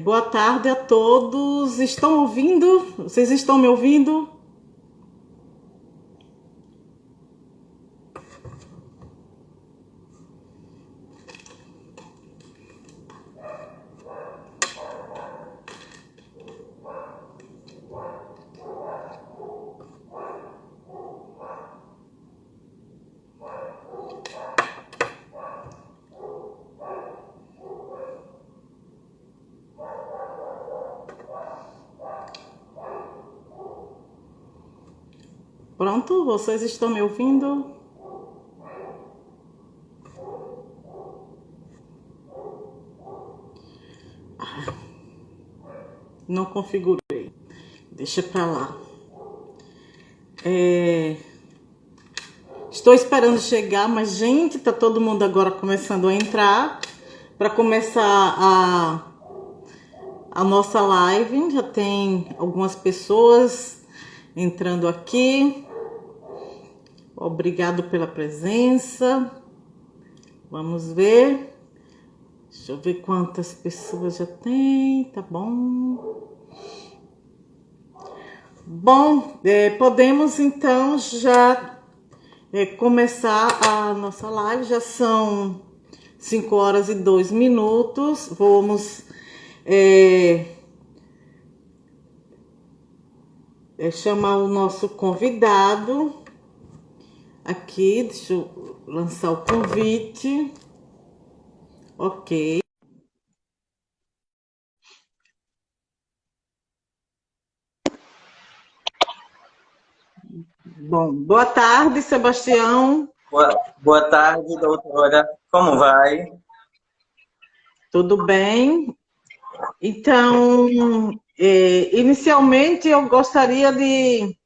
Boa tarde a todos. Estão ouvindo? Vocês estão me ouvindo? Pronto, vocês estão me ouvindo? Não configurei. Deixa pra lá. Estou esperando chegar, mas, gente, tá todo mundo agora começando a entrar para começar a nossa live. Já tem algumas pessoas entrando aqui. Obrigado pela presença. Vamos ver. Deixa eu ver quantas pessoas já tem. Tá bom. Bom, podemos então já começar a nossa live. Já são 5 horas e 2 minutos. Vamos chamar o nosso convidado aqui. Deixa eu lançar o convite. Ok. Bom, boa tarde, Sebastião. Boa tarde, doutora. Como vai? Tudo bem? Então, inicialmente eu gostaria de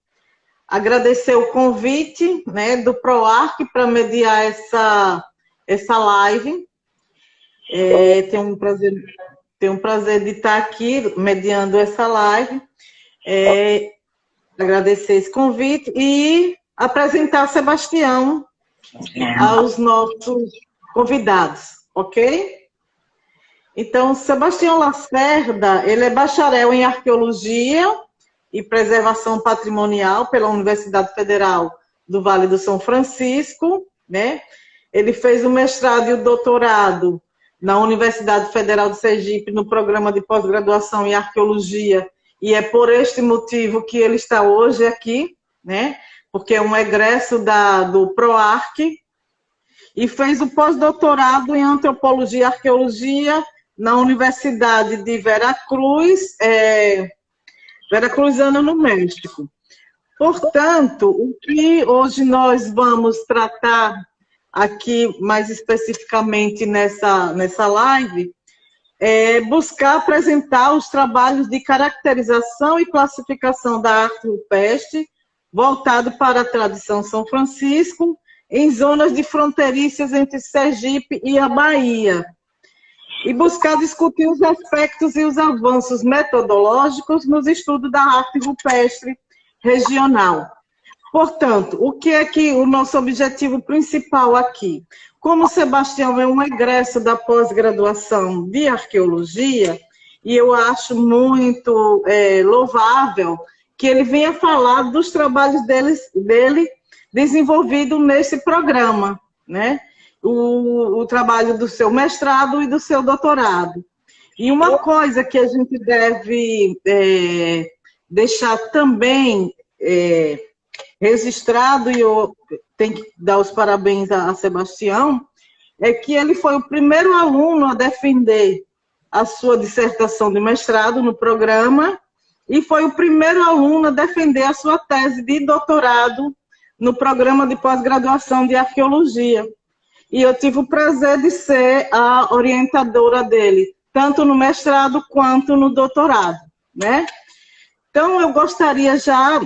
agradecer o convite, né, do PROARC para mediar essa live. Tenho um prazer de estar aqui mediando essa live. Agradecer esse convite e apresentar Sebastião aos nossos convidados, ok? Então, Sebastião Lacerda, ele é bacharel em Arqueologia e Preservação Patrimonial pela Universidade Federal do Vale do São Francisco, né? Ele fez o mestrado e o doutorado na Universidade Federal de Sergipe no programa de pós-graduação em Arqueologia, e é por este motivo que ele está hoje aqui, né? Porque é um egresso do PROARC, e fez o pós-doutorado em Antropologia e Arqueologia na Universidade de Veracruz, Veracruzana, no México. Portanto, o que hoje nós vamos tratar aqui, mais especificamente nessa live, é buscar apresentar os trabalhos de caracterização e classificação da arte rupestre, voltado para a tradição São Francisco, em zonas de fronteiriças entre Sergipe e a Bahia, e buscar discutir os aspectos e os avanços metodológicos nos estudos da arte rupestre regional. Portanto, o que é que o nosso objetivo principal aqui? Como o Sebastião é um egresso da pós-graduação de arqueologia, e eu acho muito louvável que ele venha falar dos trabalhos dele desenvolvido nesse programa, né? O trabalho do seu mestrado e do seu doutorado. E uma coisa que a gente deve deixar também registrado, e eu tenho que dar os parabéns a Sebastião, é que ele foi o primeiro aluno a defender a sua dissertação de mestrado no programa, e foi o primeiro aluno a defender a sua tese de doutorado no programa de pós-graduação de arqueologia. E eu tive o prazer de ser a orientadora dele, tanto no mestrado quanto no doutorado, né? Então, eu gostaria já,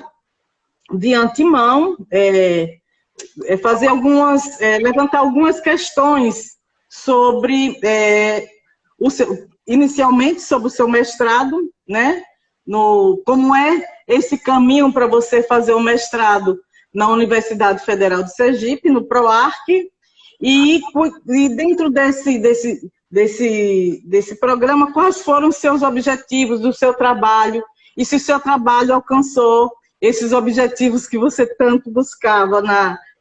de antemão, levantar algumas questões sobre, inicialmente, sobre o seu mestrado, né? Como é esse caminho para você fazer o mestrado na Universidade Federal de Sergipe, no PROARC, e dentro desse programa, quais foram os seus objetivos do seu trabalho e se o seu trabalho alcançou esses objetivos que você tanto buscava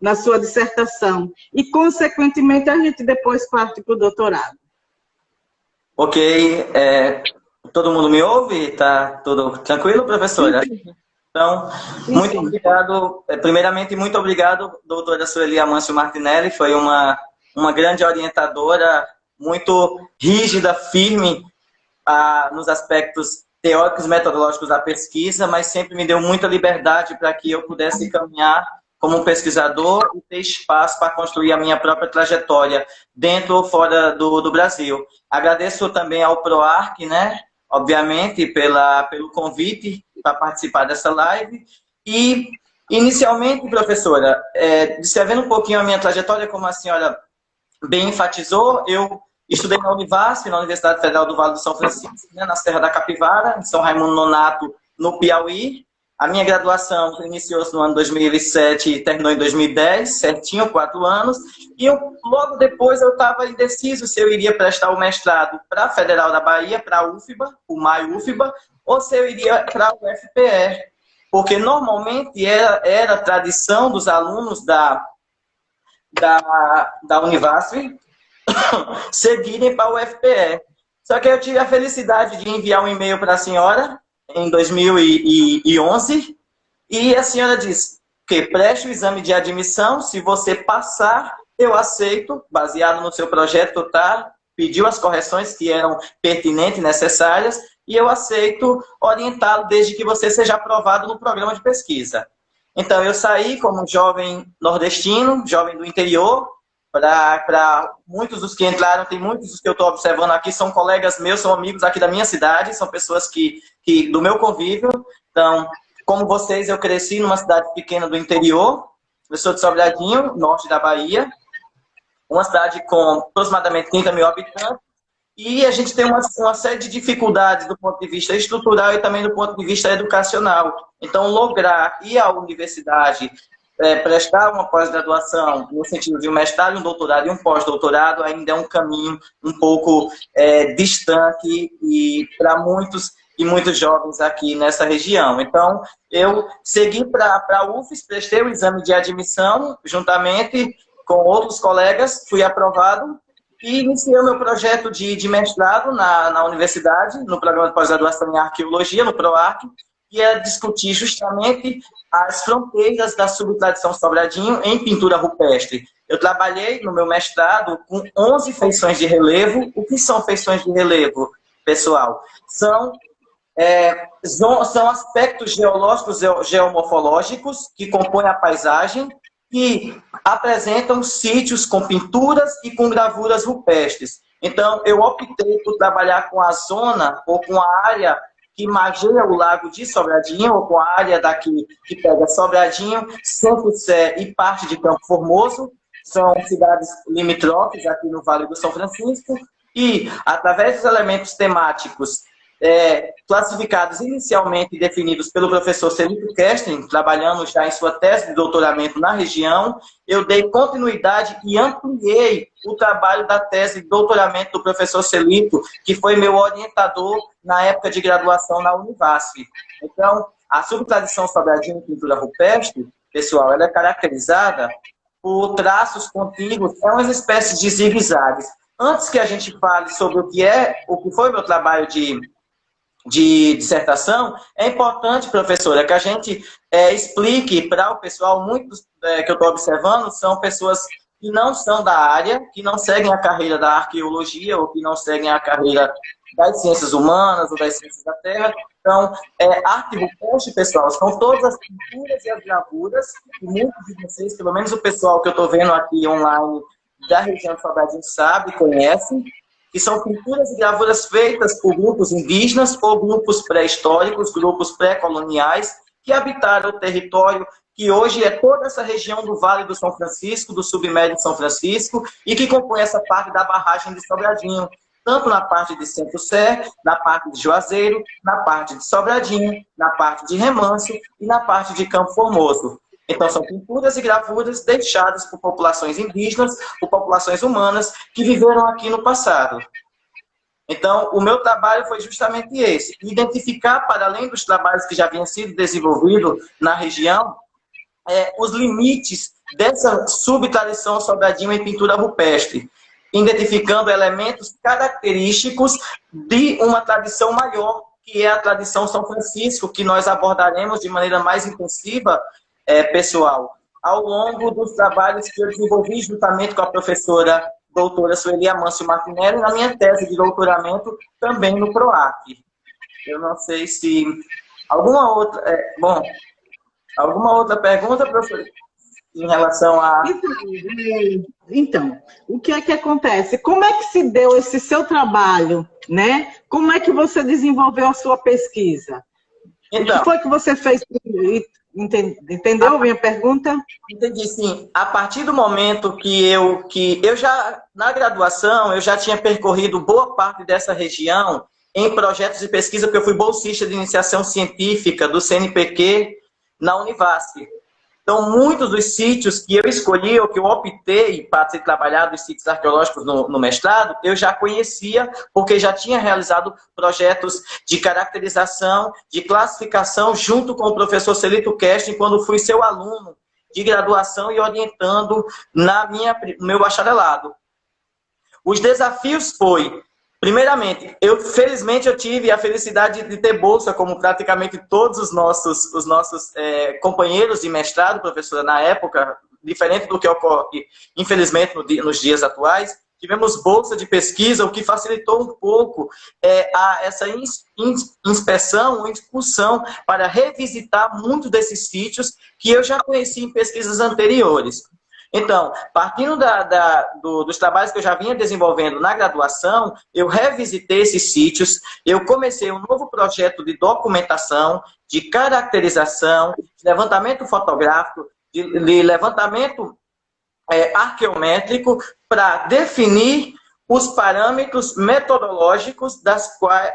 na sua dissertação. E, consequentemente, a gente depois parte para o doutorado. Ok. Todo mundo me ouve? Tá tudo tranquilo, professora? Sim. Então, muito obrigado. Primeiramente, muito obrigado, doutora Sueli Amâncio Martinelli. Foi uma grande orientadora, muito rígida, firme nos aspectos teóricos e metodológicos da pesquisa, mas sempre me deu muita liberdade para que eu pudesse caminhar como um pesquisador e ter espaço para construir a minha própria trajetória dentro ou fora do Brasil. Agradeço também ao PROARC, né? Obviamente, pelo convite para participar dessa live. E, inicialmente, professora, descrevendo um pouquinho a minha trajetória, como a senhora bem enfatizou, eu estudei na Univasf, na Universidade Federal do Vale do São Francisco, né, na Serra da Capivara, em São Raimundo Nonato, no Piauí. A minha graduação iniciou-se no ano 2007 e terminou em 2010, certinho, 4 anos. E logo depois eu estava indeciso se eu iria prestar o mestrado para a Federal da Bahia, para a UFBA, o MAI-UFBA, ou se eu iria para o UFPE. Porque normalmente era tradição dos alunos da Univasf seguirem para o UFPE. Só que eu tive a felicidade de enviar um e-mail para a senhora em 2011 e a senhora disse que preste o exame de admissão, se você passar, eu aceito, baseado no seu projeto, tá? Pediu as correções que eram pertinentes e necessárias e eu aceito orientá-lo desde que você seja aprovado no programa de pesquisa. Então, eu saí como jovem nordestino, jovem do interior. Para muitos dos que entraram, tem muitos dos que eu estou observando aqui, são colegas meus, são amigos aqui da minha cidade, são pessoas que do meu convívio. Então, como vocês, eu cresci numa cidade pequena do interior, eu sou de Sobradinho, norte da Bahia, uma cidade com aproximadamente 30 mil habitantes, e a gente tem uma série de dificuldades do ponto de vista estrutural e também do ponto de vista educacional. Então, lograr ir à universidade, prestar uma pós-graduação, no sentido de um mestrado, um doutorado e um pós-doutorado, ainda é um caminho um pouco distante e para muitos jovens aqui nessa região. Então, eu segui para a UFES, prestei o exame de admissão, juntamente com outros colegas, fui aprovado e iniciei o meu projeto de mestrado na universidade, no programa de pós-graduação em arqueologia, no PROARC, que é discutir justamente as fronteiras da subtradição Sobradinho em pintura rupestre. Eu trabalhei no meu mestrado com 11 feições de relevo. O que são feições de relevo, pessoal? São aspectos geológicos, geomorfológicos que compõem a paisagem, que apresentam sítios com pinturas e com gravuras rupestres. Então, eu optei por trabalhar com a zona ou com a área que margeia o lago de Sobradinho, ou com a área daqui que pega Sobradinho, Santo Sé e parte de Campo Formoso. São cidades limítrofes aqui no Vale do São Francisco. E, através dos elementos temáticos classificados inicialmente e definidos pelo professor Celito Kerstin, trabalhando já em sua tese de doutoramento na região, eu dei continuidade e ampliei o trabalho da tese de doutoramento do professor Celito, que foi meu orientador na época de graduação na Univasf. Então, a subtradição Sobradinho em pintura rupestre, pessoal, ela é caracterizada por traços contíguos, umas espécies de zigue-zagues. Antes que a gente fale sobre o que foi meu trabalho de dissertação, é importante, professora, que a gente explique para o pessoal, muitos que eu estou observando são pessoas que não são da área, que não seguem a carreira da arqueologia ou que não seguem a carreira das ciências humanas ou das ciências da terra. Então, arte rupestre, pessoal, são todas as pinturas e as gravuras que muitos de vocês, pelo menos o pessoal que eu estou vendo aqui online da região de Sobradinho sabe, conhece, que são pinturas e gravuras feitas por grupos indígenas ou grupos pré-históricos, grupos pré-coloniais, que habitaram o território que hoje é toda essa região do Vale do São Francisco, do Submédio de São Francisco, e que compõe essa parte da barragem de Sobradinho, tanto na parte de Santo Sé, na parte de Juazeiro, na parte de Sobradinho, na parte de Remâncio e na parte de Campo Formoso. Então, são pinturas e gravuras deixadas por populações indígenas, por populações humanas que viveram aqui no passado. Então, o meu trabalho foi justamente esse, identificar, para além dos trabalhos que já haviam sido desenvolvidos na região, os limites dessa subtradição sobradinho em pintura rupestre, identificando elementos característicos de uma tradição maior, que é a tradição São Francisco, que nós abordaremos de maneira mais intensiva, pessoal, ao longo dos trabalhos que eu desenvolvi juntamente com a professora doutora Sueli Amâncio Martinelli, na minha tese de doutoramento, também no PROAC. Eu não sei se... Alguma outra... alguma outra pergunta, professor? Em relação a... Então, o que é que acontece? Como é que se deu esse seu trabalho, né? Como é que você desenvolveu a sua pesquisa? Então, o que foi que você fez? Entendeu a minha pergunta? Entendi, sim. A partir do momento que eu já, na graduação, eu já tinha percorrido boa parte dessa região em projetos de pesquisa, porque eu fui bolsista de iniciação científica do CNPq na Univasf. Então, muitos dos sítios que eu escolhi, ou que eu optei para ser trabalhado, os sítios arqueológicos no mestrado, eu já conhecia, porque já tinha realizado projetos de caracterização, de classificação, junto com o professor Celito Kestin, quando fui seu aluno de graduação e orientando no meu bacharelado. Os desafios foi... Primeiramente, felizmente eu tive a felicidade de ter bolsa, como praticamente todos os nossos companheiros de mestrado, professora, na época, diferente do que ocorre, infelizmente, nos dias atuais, tivemos bolsa de pesquisa, o que facilitou um pouco essa inspeção ou excursão para revisitar muitos desses sítios que eu já conheci em pesquisas anteriores. Então, partindo dos trabalhos que eu já vinha desenvolvendo na graduação, eu revisitei esses sítios, eu comecei um novo projeto de documentação, de caracterização, de levantamento fotográfico, de levantamento arqueométrico, para definir os parâmetros metodológicos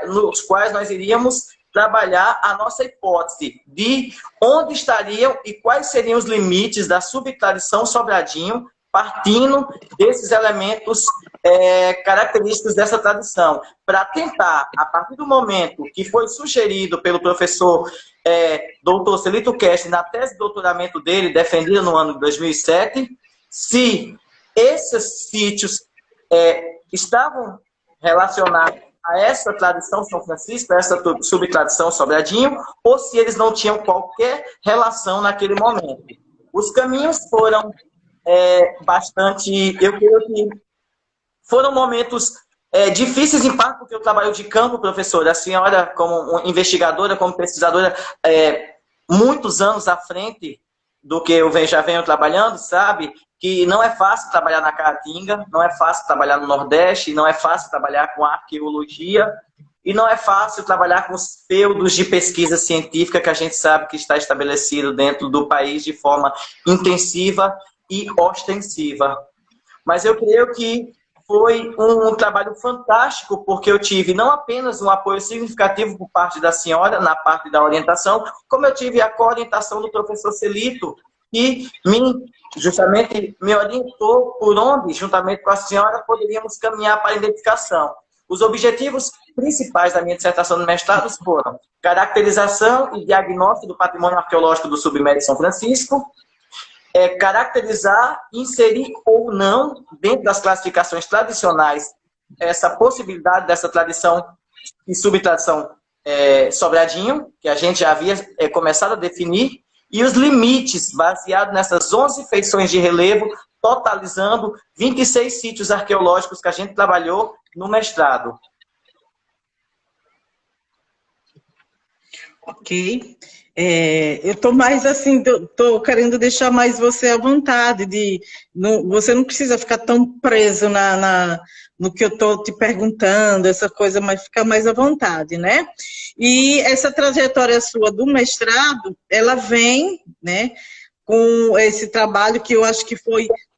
nos quais nós iríamos trabalhar a nossa hipótese de onde estariam e quais seriam os limites da subtradição Sobradinho, partindo desses elementos característicos dessa tradição, para tentar, a partir do momento que foi sugerido pelo professor doutor Celito Kestin, na tese de doutoramento dele, defendida no ano de 2007, se esses sítios estavam relacionados a essa tradição São Francisco, a essa subtradição Sobradinho, ou se eles não tinham qualquer relação naquele momento. Os caminhos foram bastante... Eu creio que foram momentos difíceis, em parte, porque eu trabalho de campo, professora. A senhora, como investigadora, como pesquisadora, muitos anos à frente do que eu já venho trabalhando, sabe? Que não é fácil trabalhar na Caatinga, não é fácil trabalhar no Nordeste, não é fácil trabalhar com arqueologia, e não é fácil trabalhar com os feudos de pesquisa científica que a gente sabe que está estabelecido dentro do país de forma intensiva e ostensiva. Mas eu creio que foi um trabalho fantástico, porque eu tive não apenas um apoio significativo por parte da senhora, na parte da orientação, como eu tive a coorientação do professor Celito, que justamente me orientou por onde, juntamente com a senhora, poderíamos caminhar para a identificação. Os objetivos principais da minha dissertação de mestrado foram caracterização e diagnóstico do patrimônio arqueológico do submédio São Francisco, caracterizar, inserir ou não, dentro das classificações tradicionais, essa possibilidade dessa tradição e subtradição Sobradinho, que a gente já havia começado a definir, e os limites, baseados nessas 11 feições de relevo, totalizando 26 sítios arqueológicos que a gente trabalhou no mestrado. Ok. Eu estou mais assim, estou querendo deixar mais você à vontade, você não precisa ficar tão preso no que eu estou te perguntando, essa coisa, mas fica mais à vontade, né? E essa trajetória sua do mestrado, ela vem, né, com esse trabalho que eu acho que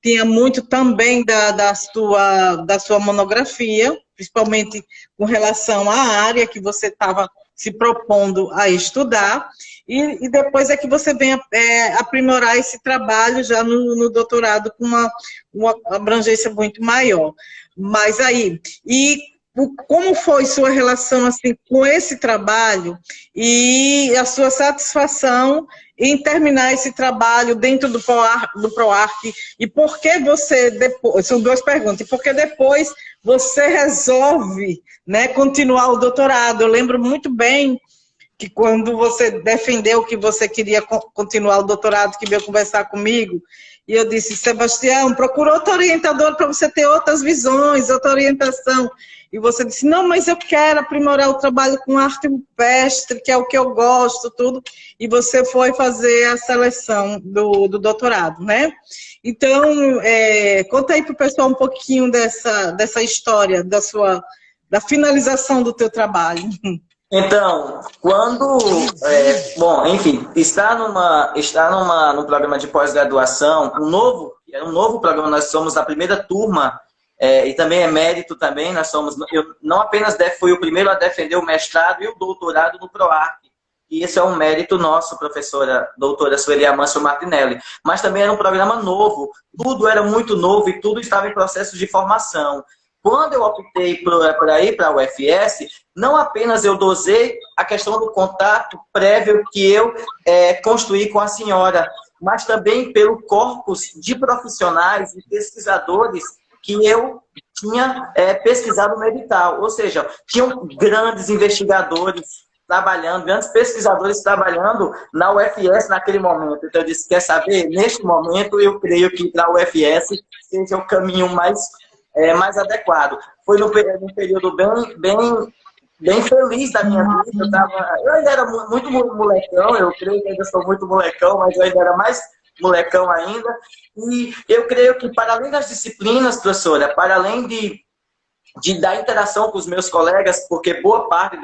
tinha muito também da sua monografia, principalmente com relação à área que você estava se propondo a estudar, e depois é que você vem aprimorar esse trabalho já no doutorado com uma abrangência muito maior. Mas aí, como foi sua relação assim, com esse trabalho e a sua satisfação em terminar esse trabalho dentro do PROARC? E por que você, depois, são duas perguntas, e por que depois você resolve, né, continuar o doutorado? Eu lembro muito bem que quando você defendeu que você queria continuar o doutorado, que veio conversar comigo, e eu disse, Sebastião, procura outro orientador para você ter outras visões, outra orientação. E você disse, não, mas eu quero aprimorar o trabalho com arte rupestre, que é o que eu gosto, tudo. E você foi fazer a seleção do doutorado, né? Então, conta aí para o pessoal um pouquinho dessa história, da finalização do teu trabalho. Então, quando, bom, enfim, estar num programa de pós-graduação, um novo programa, nós somos a primeira turma, e também é mérito também, eu não apenas fui o primeiro a defender o mestrado e o doutorado no PROARC, e esse é um mérito nosso, professora doutora Sueli Amâncio Martinelli, mas também era um programa novo, tudo era muito novo e tudo estava em processo de formação. Quando eu optei por ir para a UFS, não apenas eu dosei a questão do contato prévio que eu construí com a senhora, mas também pelo corpus de profissionais e pesquisadores que eu tinha pesquisado no edital. Ou seja, tinham grandes investigadores trabalhando, grandes pesquisadores trabalhando na UFS naquele momento. Então eu disse, quer saber? Neste momento eu creio que para a UFS seja o caminho mais adequado. Foi num período bem feliz da minha vida. Eu ainda era muito molecão, eu creio que ainda sou muito molecão, mas eu ainda era mais molecão ainda. E eu creio que, para além das disciplinas, professora, para além da interação com os meus colegas, porque boa parte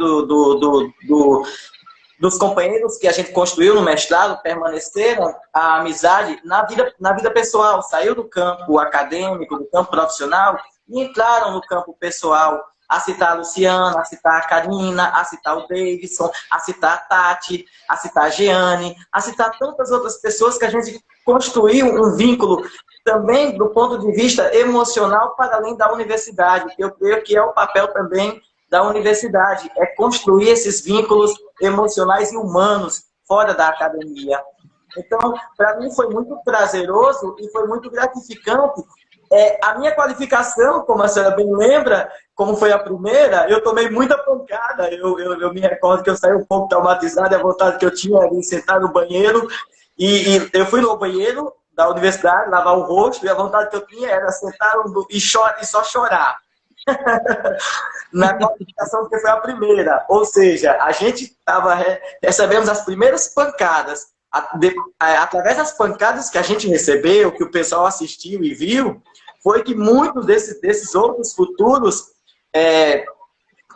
dos companheiros que a gente construiu no mestrado permaneceram a amizade na vida pessoal, saiu do campo acadêmico, do campo profissional e entraram no campo pessoal, a citar a Luciana, a citar a Karina, a citar o Davidson, a citar a Tati, a citar a Jeane, a citar tantas outras pessoas que a gente construiu um vínculo também do ponto de vista emocional para além da universidade, que eu creio que é o papel também da universidade, é construir esses vínculos emocionais e humanos fora da academia. Então, para mim foi muito prazeroso e foi muito gratificante. A minha qualificação, como a senhora bem lembra, como foi a primeira, eu tomei muita pancada. Eu me recordo que eu saí um pouco traumatizado, a vontade que eu tinha era de sentar no banheiro. E eu fui no banheiro da universidade, lavar o rosto, e a vontade que eu tinha era sentar e só chorar. Na qualificação, porque foi a primeira. Ou seja, a gente recebemos as primeiras pancadas. Através das pancadas que a gente recebeu, que o pessoal assistiu e viu, foi que muitos desses outros futuros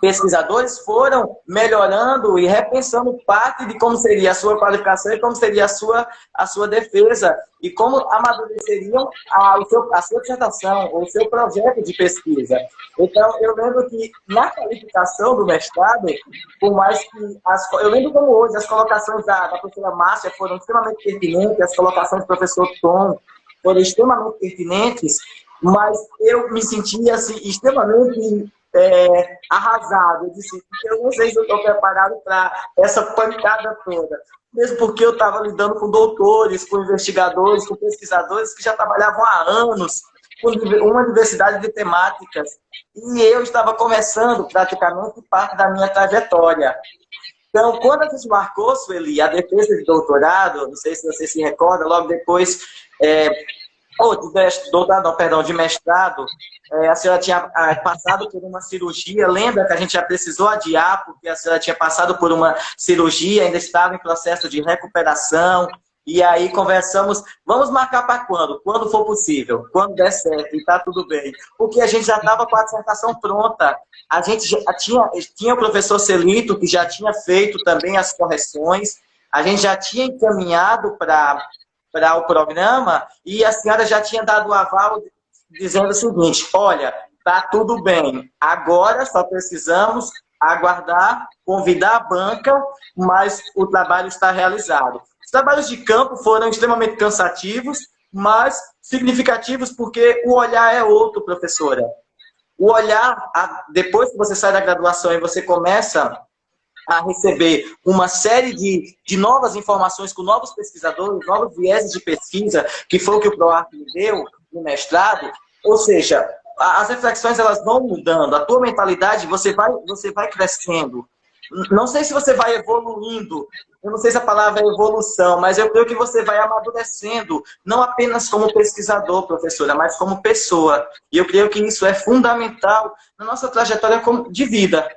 pesquisadores foram melhorando e repensando parte de como seria a sua qualificação e como seria a sua defesa e como amadureceriam a sua dissertação ou o seu projeto de pesquisa. Então, eu lembro que na qualificação do mestrado, por mais que... eu lembro como hoje, as colocações da professora Márcia foram extremamente pertinentes, as colocações do professor Tom foram extremamente pertinentes, mas eu me sentia assim, extremamente arrasado. Eu disse, eu não sei se eu estou preparado para essa pancada toda. Mesmo porque eu estava lidando com doutores, com investigadores, com pesquisadores que já trabalhavam há anos com uma diversidade de temáticas. E eu estava começando praticamente parte da minha trajetória. Então, quando a gente marcou, Sueli, a defesa de doutorado, não sei se você se recorda, logo depois... de mestrado, a senhora tinha passado por uma cirurgia, lembra que a gente já precisou adiar, porque a senhora tinha passado por uma cirurgia, ainda estava em processo de recuperação, e aí conversamos, vamos marcar para quando? Quando for possível, quando der certo, e tá tudo bem. Porque a gente já estava com a dissertação pronta, a gente já tinha o professor Celito, que já tinha feito também as correções, a gente já tinha encaminhado para o programa, e a senhora já tinha dado o aval dizendo o seguinte, olha, tá tudo bem, agora só precisamos aguardar, convidar a banca, mas o trabalho está realizado. Os trabalhos de campo foram extremamente cansativos, mas significativos porque o olhar é outro, professora. O olhar, depois que você sai da graduação e você começa a receber uma série de novas informações com novos pesquisadores, novos vieses de pesquisa, que foi o que o PROARC me deu no mestrado, ou seja, as reflexões elas vão mudando, a tua mentalidade, você vai crescendo. Não sei se você vai evoluindo, eu não sei se a palavra é evolução, mas eu creio que você vai amadurecendo, não apenas como pesquisador, professora, mas como pessoa. E eu creio que isso é fundamental na nossa trajetória de vida.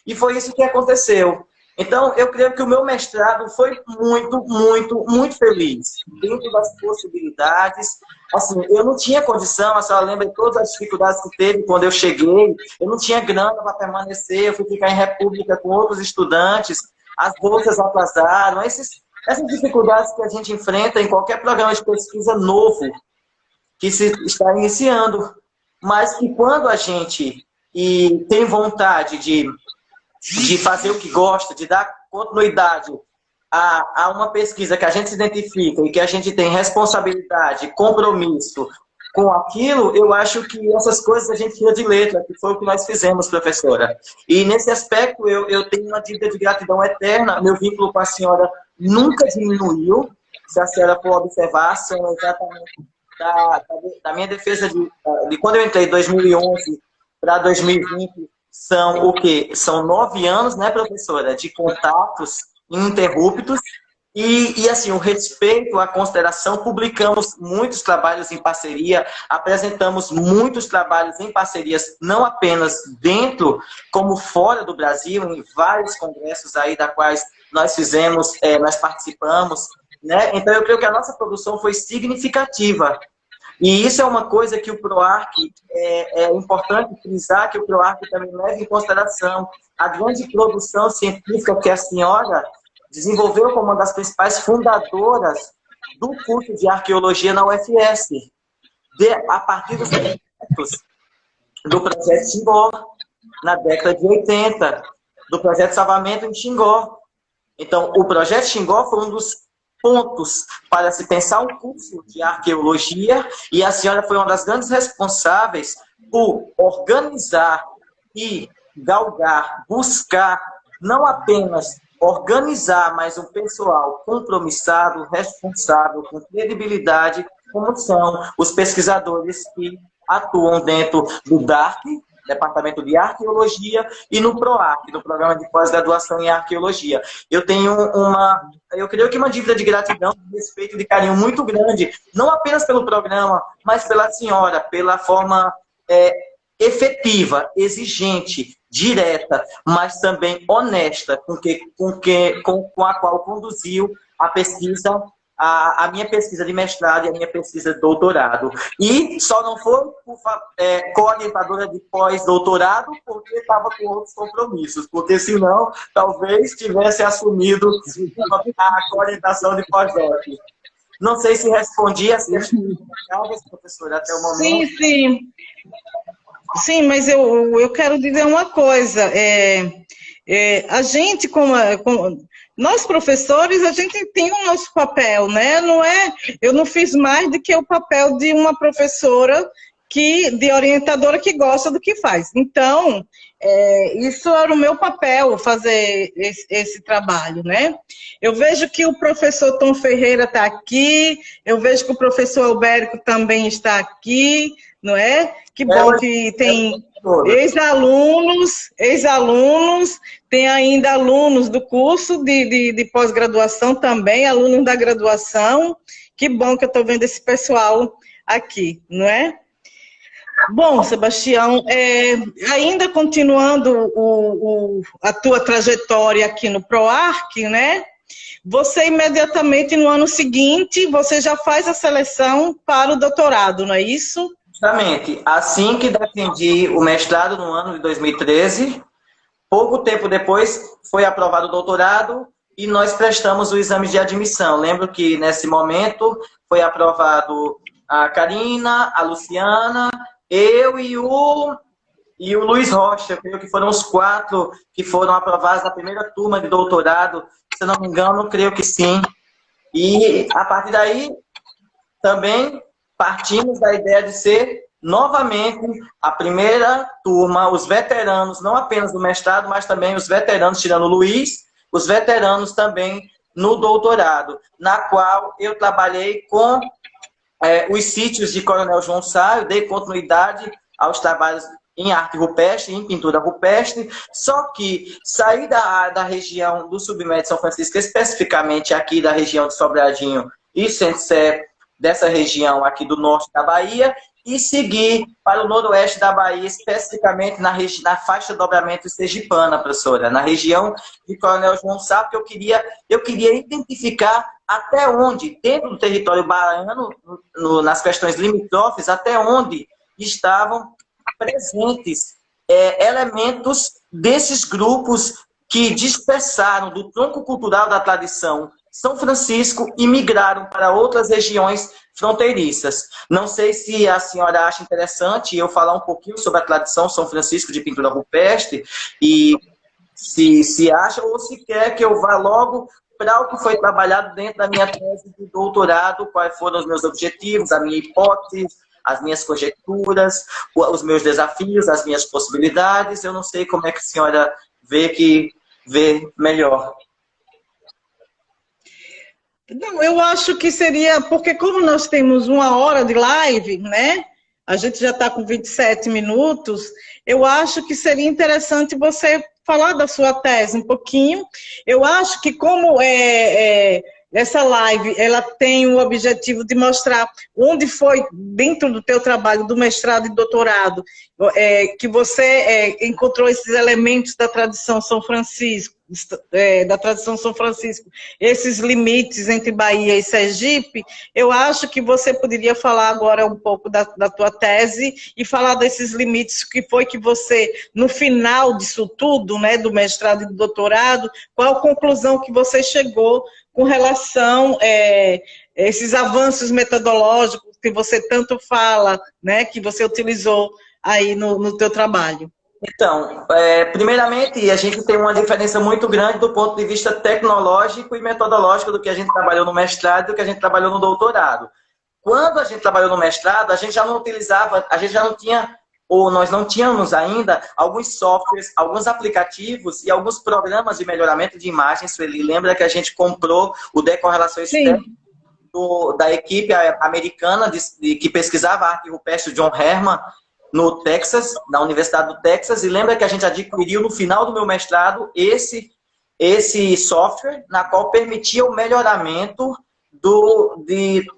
E foi isso que aconteceu. Então, eu creio que o meu mestrado foi muito, muito, muito feliz. Dentro das possibilidades. Assim, eu não tinha condição, a senhora lembra de todas as dificuldades que teve quando eu cheguei. Eu não tinha grana para permanecer, eu fui ficar em república com outros estudantes. As bolsas atrasaram. Essas dificuldades que a gente enfrenta em qualquer programa de pesquisa novo que se está iniciando. Mas que quando a gente tem vontade de fazer o que gosta, de dar continuidade a uma pesquisa que a gente se identifica e que a gente tem responsabilidade, compromisso com aquilo, eu acho que essas coisas a gente tira de letra, que foi o que nós fizemos, professora. E nesse aspecto eu tenho uma dívida de gratidão eterna, meu vínculo com a senhora nunca diminuiu, se a senhora for observar, são exatamente da minha defesa de quando eu entrei em 2011 para 2020, são o quê? São 9 anos, né, professora, de contatos ininterruptos e assim, o respeito, a consideração, publicamos muitos trabalhos em parceria, apresentamos muitos trabalhos em parcerias, não apenas dentro, como fora do Brasil, em vários congressos aí da quais nós fizemos, nós participamos, né? Então eu creio que a nossa produção foi significativa. E isso é uma coisa que o PROARC, é importante frisar que o PROARC também leva em consideração a grande produção científica que a senhora desenvolveu como uma das principais fundadoras do curso de arqueologia na UFS, a partir dos projetos do projeto Xingó, na década de 80, do projeto Salvamento em Xingó. Então, o projeto Xingó foi um dos pontos para se pensar um curso de arqueologia e a senhora foi uma das grandes responsáveis por organizar e galgar, buscar, não apenas organizar, mas um pessoal compromissado, responsável, com credibilidade, como são os pesquisadores que atuam dentro do DARC, Departamento de Arqueologia, e no PROARC, no Programa de Pós-Graduação em Arqueologia. Eu tenho eu creio que uma dívida de gratidão, de respeito e de carinho muito grande, não apenas pelo programa, mas pela senhora, pela forma efetiva, exigente, direta, mas também honesta com a qual conduziu a pesquisa, a minha pesquisa de mestrado e a minha pesquisa de doutorado. E só não foi co-orientadora de pós-doutorado porque estava com outros compromissos, porque senão talvez tivesse assumido a co-orientação de pós-doc. Não sei se respondi as questões, professora, até o momento. Sim, sim. Sim, mas eu quero dizer uma coisa. A gente, nós professores, a gente tem o nosso papel, né? Eu não fiz mais do que o papel de uma professora de orientadora que gosta do que faz. Então, isso era o meu papel, fazer esse trabalho, né? Eu vejo que o professor Tom Ferreira está aqui, eu vejo que o professor Albérico também está aqui, não é? Que bom que tem ex-alunos, tem ainda alunos do curso de pós-graduação também, alunos da graduação. Que bom que eu estou vendo esse pessoal aqui, não é? Bom, Sebastião, ainda continuando a tua trajetória aqui no PROARC, né? Você imediatamente no ano seguinte, você já faz a seleção para o doutorado, não é isso? Justamente. Assim que defendi o mestrado no ano de 2013, pouco tempo depois foi aprovado o doutorado e nós prestamos o exame de admissão. Lembro que nesse momento foi aprovado a Karina, a Luciana, eu e e o Luiz Rocha, eu creio que foram os 4 que foram aprovados na primeira turma de doutorado, se eu não me engano, creio que sim. E a partir daí, também partimos da ideia de ser novamente a primeira turma, os veteranos, não apenas do mestrado, mas também os veteranos, tirando o Luiz, os veteranos também no doutorado, na qual eu trabalhei com os sítios de Coronel João Sá, eu dei continuidade aos trabalhos em arte rupestre, em pintura rupestre, só que saí da região do submédio São Francisco, especificamente aqui da região de Sobradinho e Centro-Sé, dessa região aqui do norte da Bahia, e seguir para o noroeste da Bahia, especificamente na faixa de dobramento sergipana, professora, na região de Coronel João Sá, porque eu queria identificar até onde, dentro do território baiano, nas questões limítrofes, até onde estavam presentes elementos desses grupos que dispersaram do tronco cultural da tradição São Francisco e migraram para outras regiões fronteiriças. Não sei se a senhora acha interessante eu falar um pouquinho sobre a tradição São Francisco de pintura rupestre e se acha ou se quer que eu vá logo para o que foi trabalhado dentro da minha tese de doutorado, quais foram os meus objetivos, a minha hipótese, as minhas conjecturas, os meus desafios, as minhas possibilidades. Eu não sei como é que a senhora vê melhor. Não, eu acho que seria, porque como nós temos 1 hora de live, né? A gente já está com 27 minutos, eu acho que seria interessante você falar da sua tese um pouquinho. Eu acho que como essa live, ela tem o objetivo de mostrar onde foi, dentro do teu trabalho, do mestrado e doutorado, que você encontrou esses elementos da tradição São Francisco, esses limites entre Bahia e Sergipe. Eu acho que você poderia falar agora um pouco da tua tese e falar desses limites que foi que você, no final disso tudo, né, do mestrado e do doutorado, qual a conclusão que você chegou com relação a esses avanços metodológicos que você tanto fala, né, que você utilizou aí no teu trabalho. Então, primeiramente, a gente tem uma diferença muito grande do ponto de vista tecnológico e metodológico do que a gente trabalhou no mestrado e do que a gente trabalhou no doutorado. Quando a gente trabalhou no mestrado, a gente já não utilizava, a gente já não tinha, ou nós não tínhamos ainda, alguns softwares, alguns aplicativos e alguns programas de melhoramento de imagens. Ele lembra que a gente comprou o Decorrelação Externa da equipe americana que pesquisava a arte rupestre, John Herman, no Texas, na Universidade do Texas, e lembra que a gente adquiriu no final do meu mestrado esse software, na qual permitia o melhoramento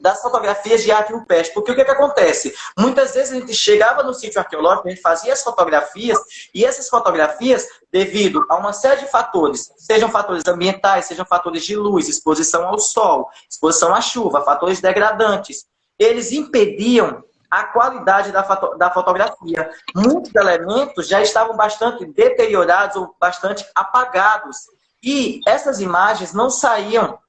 das fotografias de arte rupestre. Porque o que acontece? Muitas vezes a gente chegava no sítio arqueológico, a gente fazia as fotografias, e essas fotografias, devido a uma série de fatores, sejam fatores ambientais, sejam fatores de luz, exposição ao sol, exposição à chuva, fatores degradantes, eles impediam a qualidade da fotografia. Muitos elementos já estavam bastante deteriorados ou bastante apagados. E essas imagens não saíam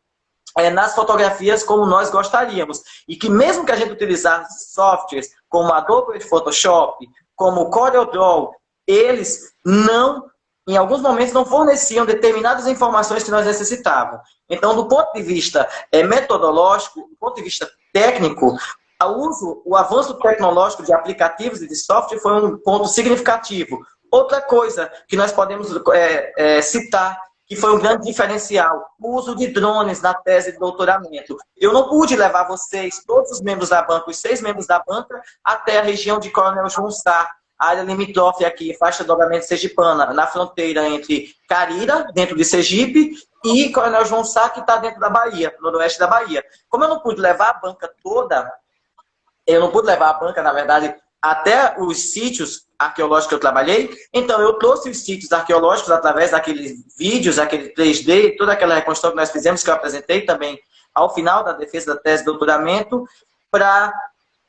nas fotografias como nós gostaríamos. E que mesmo que a gente utilizasse softwares como Adobe Photoshop, como CorelDRAW, eles não, em alguns momentos, não forneciam determinadas informações que nós necessitávamos. Então, do ponto de vista metodológico, do ponto de vista técnico, o avanço tecnológico de aplicativos e de software foi um ponto significativo. Outra coisa que nós podemos citar, que foi um grande diferencial, o uso de drones na tese de doutoramento. Eu não pude levar vocês, todos os membros da banca, os 6 membros da banca, até a região de Coronel João Sá, área limítrofe aqui, faixa de dobramento sergipana, na fronteira entre Carira, dentro de Sergipe, e Coronel João Sá, que está dentro da Bahia, no noroeste da Bahia. Como eu não pude levar a banca toda, na verdade, até os sítios arqueológicos que eu trabalhei, então eu trouxe os sítios arqueológicos através daqueles vídeos, aquele 3D, toda aquela reconstrução que nós fizemos, que eu apresentei também ao final da defesa da tese de doutoramento, para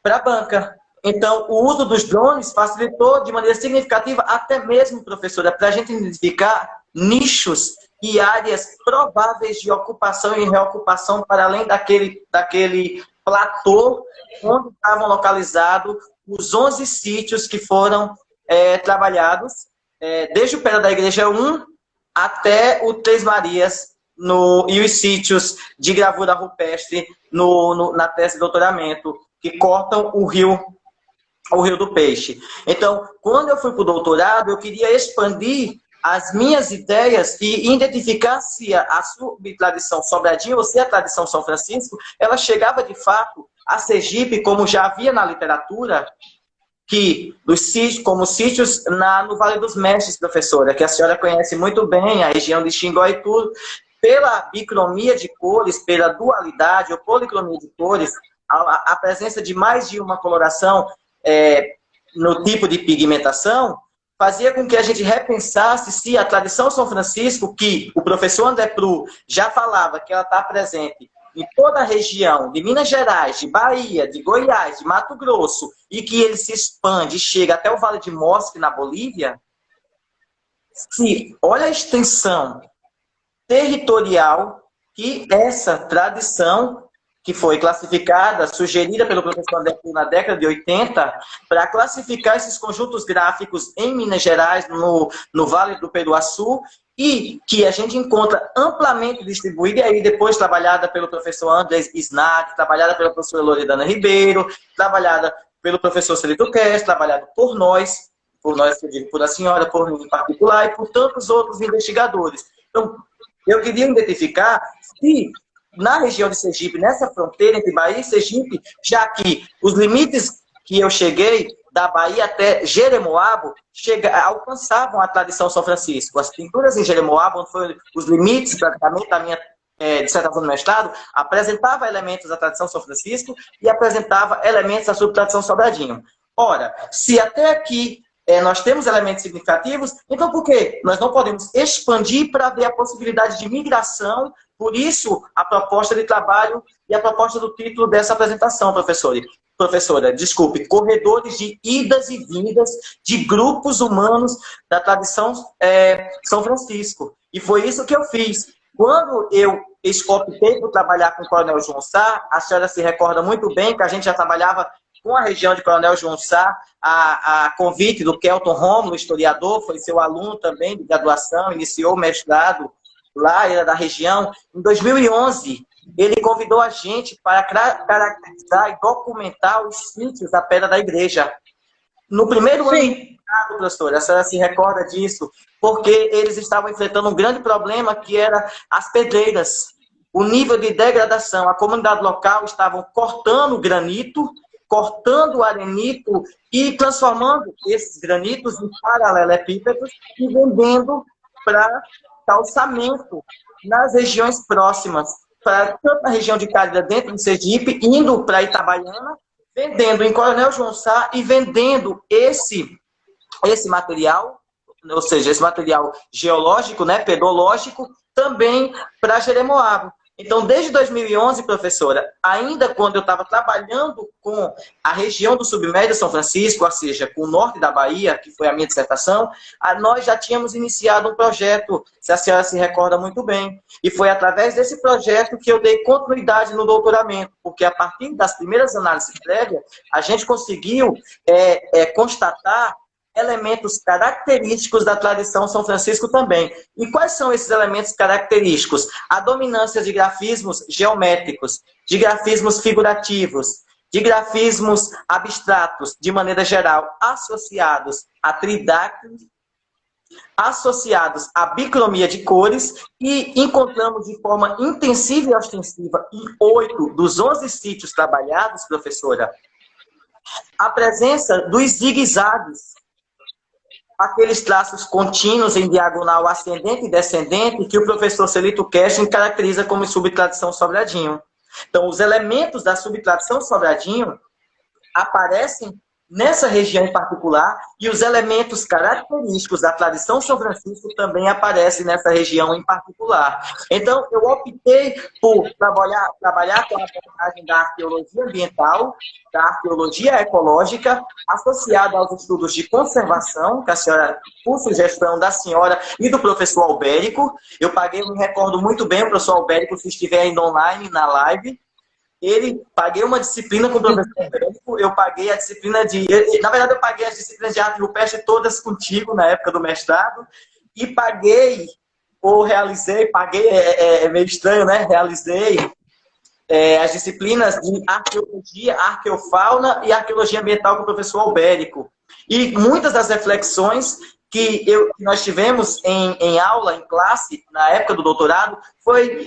a banca. Então, o uso dos drones facilitou de maneira significativa, até mesmo, professora, para a gente identificar nichos e áreas prováveis de ocupação e reocupação para além daquele platô onde estavam localizados os 11 sítios que foram trabalhados, desde o pé da Igreja 1 até o Três Marias, e os sítios de gravura rupestre na tese de doutoramento, que cortam o Rio do Peixe. Então, quando eu fui para o doutorado, eu queria expandir as minhas ideias e identificar se a subtradição Sobradinho ou se a tradição São Francisco, ela chegava de fato a Sergipe, como já havia na literatura, como sítios no Vale dos Mestres, professora, que a senhora conhece muito bem, a região de Xingó e tudo, pela bicromia de cores, pela dualidade ou policromia de cores, a presença de mais de uma coloração no tipo de pigmentação, fazia com que a gente repensasse se a tradição São Francisco, que o professor André Pru já falava que ela está presente em toda a região de Minas Gerais, de Bahia, de Goiás, de Mato Grosso, e que ele se expande e chega até o Vale de Mosque, na Bolívia, olha a extensão territorial que essa tradição, que foi classificada, sugerida pelo professor André Pru na década de 80, para classificar esses conjuntos gráficos em Minas Gerais, no Vale do Peruaçu, e que a gente encontra amplamente distribuída, e aí depois trabalhada pelo professor André Snag, trabalhada pela professora Loredana Ribeiro, trabalhada pelo professor Celito Kess, trabalhada por nós, que eu digo, por a senhora, por mim em particular, e por tantos outros investigadores. Então, eu queria identificar se na região de Sergipe, nessa fronteira entre Bahia e Sergipe, já que os limites que eu cheguei, da Bahia até Jeremoabo, alcançavam a tradição São Francisco. As pinturas em Jeremoabo, onde foram os limites praticamente da minha dissertação do mestrado, apresentava elementos da tradição São Francisco e apresentava elementos da subtradição Sobradinho. Ora, se até aqui nós temos elementos significativos, então por que nós não podemos expandir para ver a possibilidade de migração? Por isso, a proposta de trabalho e a proposta do título dessa apresentação, professora, desculpe, corredores de idas e vindas de grupos humanos da tradição São Francisco. E foi isso que eu fiz. Quando eu optei por trabalhar com o Coronel João Sá, a senhora se recorda muito bem que a gente já trabalhava com a região de Coronel João Sá, a convite do Kelton Rômulo, historiador, foi seu aluno também de graduação, iniciou o mestrado lá, era da região. Em 2011, ele convidou a gente para caracterizar e documentar os sítios da Pedra da Igreja. No primeiro ano, professora, a senhora se recorda disso, porque eles estavam enfrentando um grande problema, que era as pedreiras. O nível de degradação, a comunidade local estavam cortando granito, cortando arenito e transformando esses granitos em paralelepípedos e vendendo para calçamento nas regiões próximas, tanto na região de Cárida, dentro de Sergipe, indo para Itabaiana, vendendo em Coronel João Sá e vendendo esse material, ou seja, esse material geológico, né, pedológico, também para Jeremoabo. Então, desde 2011, professora, ainda quando eu estava trabalhando com a região do submédio São Francisco, ou seja, com o norte da Bahia, que foi a minha dissertação, nós já tínhamos iniciado um projeto, se a senhora se recorda muito bem. E foi através desse projeto que eu dei continuidade no doutoramento, porque a partir das primeiras análises prévias, a gente conseguiu constatar elementos característicos da tradição São Francisco também. E quais são esses elementos característicos? A dominância de grafismos geométricos, de grafismos figurativos, de grafismos abstratos, de maneira geral, associados a tridáctilos, associados à bicromia de cores, e encontramos de forma intensiva e ostensiva em 8 dos 11 sítios trabalhados, professora, a presença dos zigue-zagues, aqueles traços contínuos em diagonal ascendente e descendente que o professor Celito Kess caracteriza como subtradição Sobradinho. Então, os elementos da subtradição Sobradinho aparecem nessa região em particular, e os elementos característicos da tradição São Francisco também aparecem nessa região em particular. Então, eu optei por trabalhar com a abordagem da arqueologia ambiental, da arqueologia ecológica, associada aos estudos de conservação, que a senhora, por sugestão da senhora e do professor Albérico, eu me recordo muito bem, o professor Albérico, se estiver ainda online na live, paguei uma disciplina com o professor Bérico, eu paguei a disciplina de... Na verdade, eu paguei as disciplinas de arte rupestre todas contigo, na época do mestrado, e paguei, ou realizei, paguei, é meio estranho, né? Realizei as disciplinas de arqueologia, arqueofauna e arqueologia ambiental com o professor Albérico. E muitas das reflexões que nós tivemos em aula, em classe, na época do doutorado,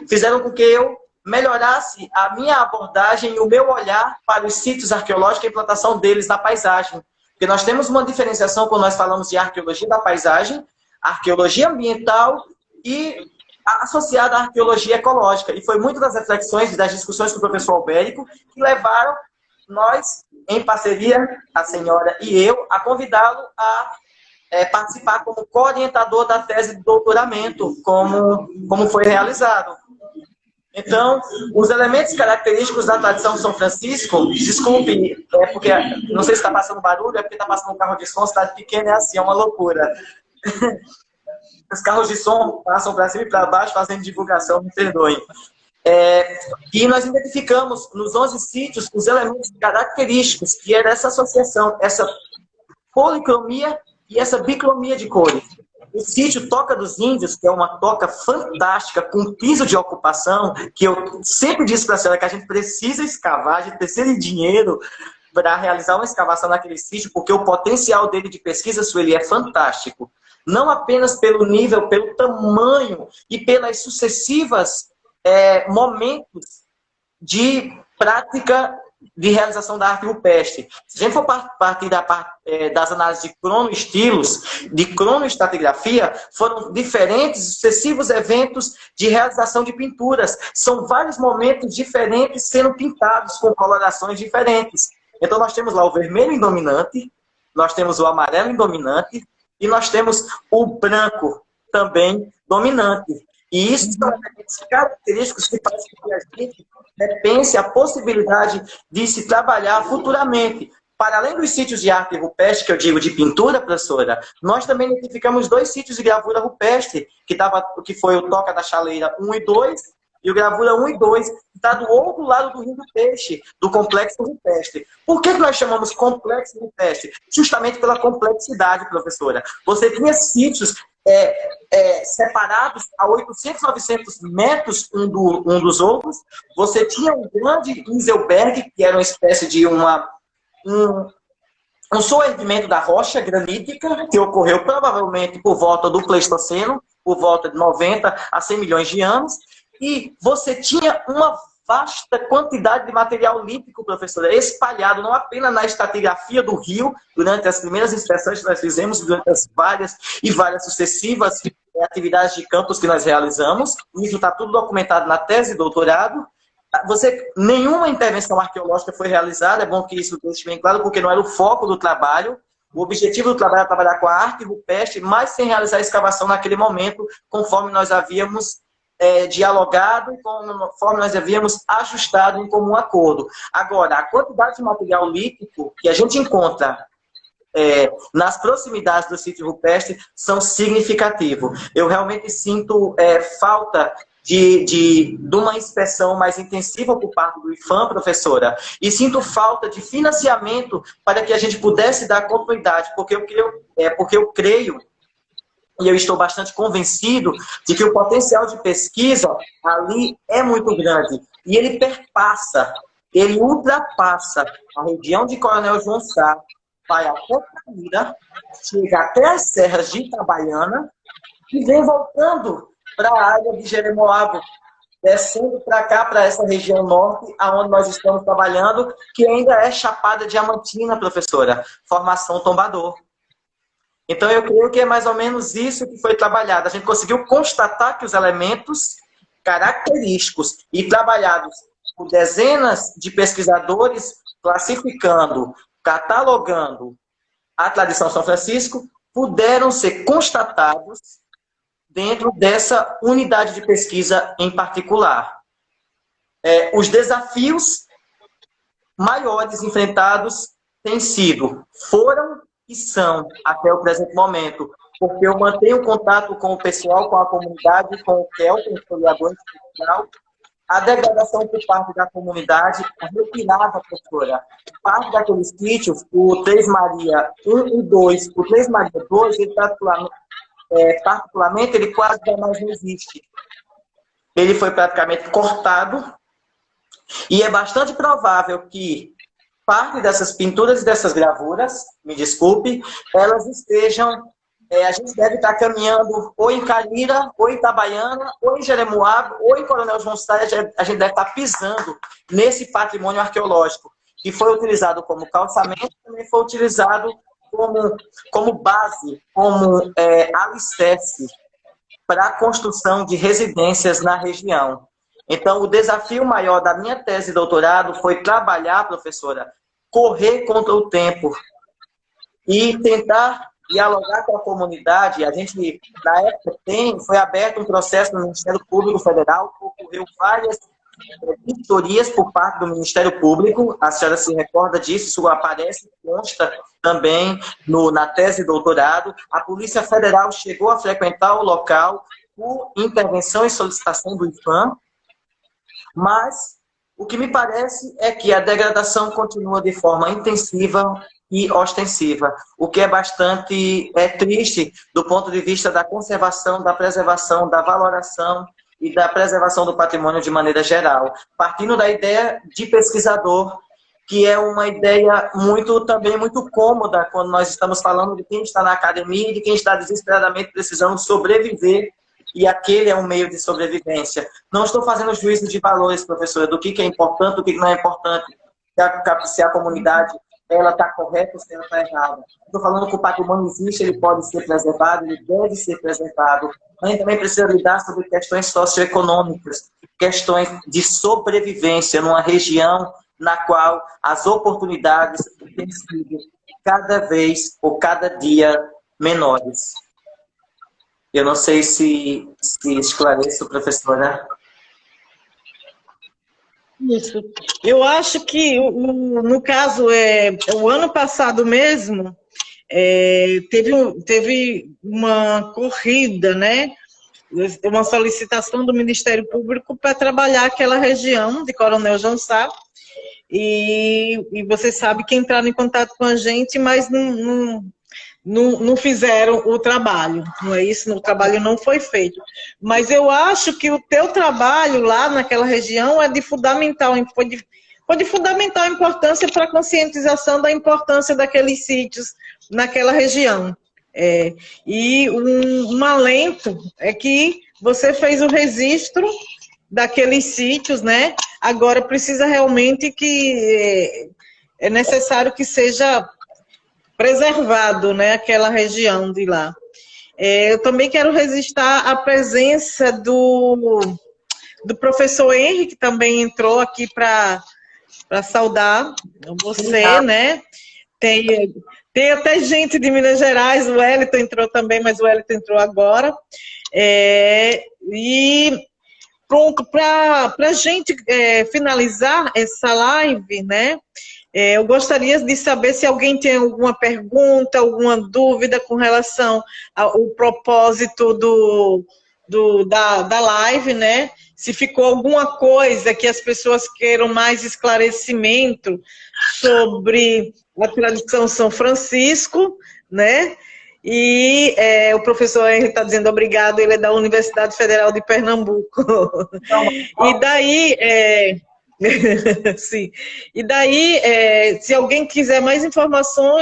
fizeram com que eu melhorasse a minha abordagem e o meu olhar para os sítios arqueológicos e a implantação deles na paisagem. Porque nós temos uma diferenciação quando nós falamos de arqueologia da paisagem, arqueologia ambiental e associada à arqueologia ecológica. E foi muito das reflexões e das discussões com o professor Albérico que levaram nós, em parceria, a senhora e eu, a convidá-lo a participar como co-orientador da tese de doutoramento, como foi realizado. Então, os elementos característicos da tradição São Francisco, desculpe, porque não sei se está passando barulho, é porque está passando um carro de som, cidade pequena é assim, é uma loucura. Os carros de som passam para cima e para baixo fazendo divulgação, me perdoem. E nós identificamos nos 11 sítios os elementos característicos, que era essa associação, essa policromia e essa bicromia de cores. O sítio Toca dos Índios, que é uma toca fantástica, com piso de ocupação, que eu sempre disse para a senhora que a gente precisa escavar, a gente precisa de dinheiro para realizar uma escavação naquele sítio, porque o potencial dele de pesquisa, Sueli, é fantástico. Não apenas pelo nível, pelo tamanho e pelas sucessivas momentos de prática de realização da arte rupestre. Se a gente for partir das análises de cronoestilos, de cronoestratigrafia, foram diferentes, sucessivos eventos de realização de pinturas. São vários momentos diferentes sendo pintados com colorações diferentes. Então nós temos lá o vermelho em dominante, nós temos o amarelo em dominante, e nós temos o branco também dominante. E isso são elementos característicos que fazem com que a gente pense a possibilidade de se trabalhar futuramente. Para além dos sítios de arte rupestre, que eu digo de pintura, professora, nós também identificamos 2 sítios de gravura rupestre, que foi o Toca da Chaleira 1 e 2, e o Gravura 1 e 2, que está do outro lado do Rio do Peixe, do Complexo Rupestre. Por que nós chamamos Complexo Rupestre? Justamente pela complexidade, professora. Você tinha sítios separados a 800, 900 metros um dos outros. Você tinha um grande Inselberg, que era uma espécie de um soerguimento da rocha granítica, que ocorreu provavelmente por volta do Pleistoceno, por volta de 90 a 100 milhões de anos. E você tinha uma vasta quantidade de material lítico, professora, espalhado não apenas na estratigrafia do rio, durante as primeiras inspeções que nós fizemos, durante as várias sucessivas atividades de campos que nós realizamos. Isso está tudo documentado na tese de doutorado. Nenhuma intervenção arqueológica foi realizada, é bom que isso deixe bem claro, porque não era o foco do trabalho. O objetivo do trabalho é trabalhar com a arte rupestre, mas sem realizar a escavação naquele momento, conforme nós havíamos dialogado e conforme nós havíamos ajustado em comum acordo. Agora, a quantidade de material lítico que a gente encontra nas proximidades do sítio rupestre são significativos. Eu realmente sinto falta de uma inspeção mais intensiva por parte do IFAM, professora, e sinto falta de financiamento para que a gente pudesse dar continuidade, porque eu creio e eu estou bastante convencido de que o potencial de pesquisa ali é muito grande. E ele ele ultrapassa a região de Coronel João Sá, vai até Caíra, chega até as serras de Itabaiana e vem voltando para a área de Jeremoabo, descendo para cá, para essa região norte, aonde nós estamos trabalhando, que ainda é Chapada Diamantina, professora, formação tombador. Então, eu creio que é mais ou menos isso que foi trabalhado. A gente conseguiu constatar que os elementos característicos e trabalhados por dezenas de pesquisadores, classificando, catalogando a tradição São Francisco, puderam ser constatados dentro dessa unidade de pesquisa em particular. Os desafios maiores enfrentados foram e são, até o presente momento, porque eu mantenho contato com o pessoal, com a comunidade, com o Kelton, historiador institucional, a degradação por parte da comunidade, a retirada, professora, parte daqueles sítios, o Três Maria 1 e 2, o Três Maria 2, ele particularmente, ele quase mais não existe. Ele foi praticamente cortado, e é bastante provável que parte dessas pinturas e dessas gravuras, me desculpe, elas estejam, a gente deve estar caminhando ou em Calira, ou em Itabaiana, ou em Jeremoabo, ou em Coronel João Saia, a gente deve estar pisando nesse patrimônio arqueológico, que foi utilizado como calçamento, também foi utilizado como base, como alicerce para a construção de residências na região. Então, o desafio maior da minha tese de doutorado foi trabalhar, professora, correr contra o tempo e tentar dialogar com a comunidade. A gente, na época, foi aberto um processo no Ministério Público Federal, ocorreu várias vistorias por parte do Ministério Público, a senhora se recorda disso, isso aparece, consta também na tese de doutorado. A Polícia Federal chegou a frequentar o local por intervenção e solicitação do IPHAN, mas o que me parece é que a degradação continua de forma intensiva e ostensiva, o que é bastante triste do ponto de vista da conservação, da preservação, da valoração e da preservação do patrimônio de maneira geral, partindo da ideia de pesquisador, que é uma ideia também muito cômoda quando nós estamos falando de quem está na academia e de quem está desesperadamente precisando sobreviver, e aquele é um meio de sobrevivência. Não estou fazendo juízo de valores, professora, do que é importante, do que não é importante, se a comunidade está correta ou se ela está errada. Estou falando que o patrimônio existe, ele pode ser preservado, ele deve ser preservado. A gente também precisa lidar sobre questões socioeconômicas, questões de sobrevivência numa região na qual as oportunidades têm sido cada vez ou cada dia menores. Eu não sei se esclareço, professora. Isso. Eu acho que, no caso, o ano passado mesmo, teve uma corrida, né? Uma solicitação do Ministério Público para trabalhar aquela região de Coronel João Sá. E você sabe que entraram em contato com a gente, mas não fizeram o trabalho, não é isso? O trabalho não foi feito. Mas eu acho que o teu trabalho lá naquela região foi de fundamental importância para a conscientização da importância daqueles sítios naquela região. E um alento é que você fez o registro daqueles sítios, né? Agora precisa realmente que é necessário que seja preservado, né, aquela região de lá. Eu também quero registrar a presença do professor Henry, que também entrou aqui para saudar você, né? Tem até gente de Minas Gerais, o Wellington entrou também, mas o Wellington entrou agora. E pronto, para a gente finalizar essa live, né? Eu gostaria de saber se alguém tem alguma pergunta, alguma dúvida com relação ao propósito da live, né? Se ficou alguma coisa que as pessoas queiram mais esclarecimento sobre a tradição São Francisco, né? E o professor Henry está dizendo obrigado, ele é da Universidade Federal de Pernambuco. E daí... Sim. E daí, se alguém quiser mais informação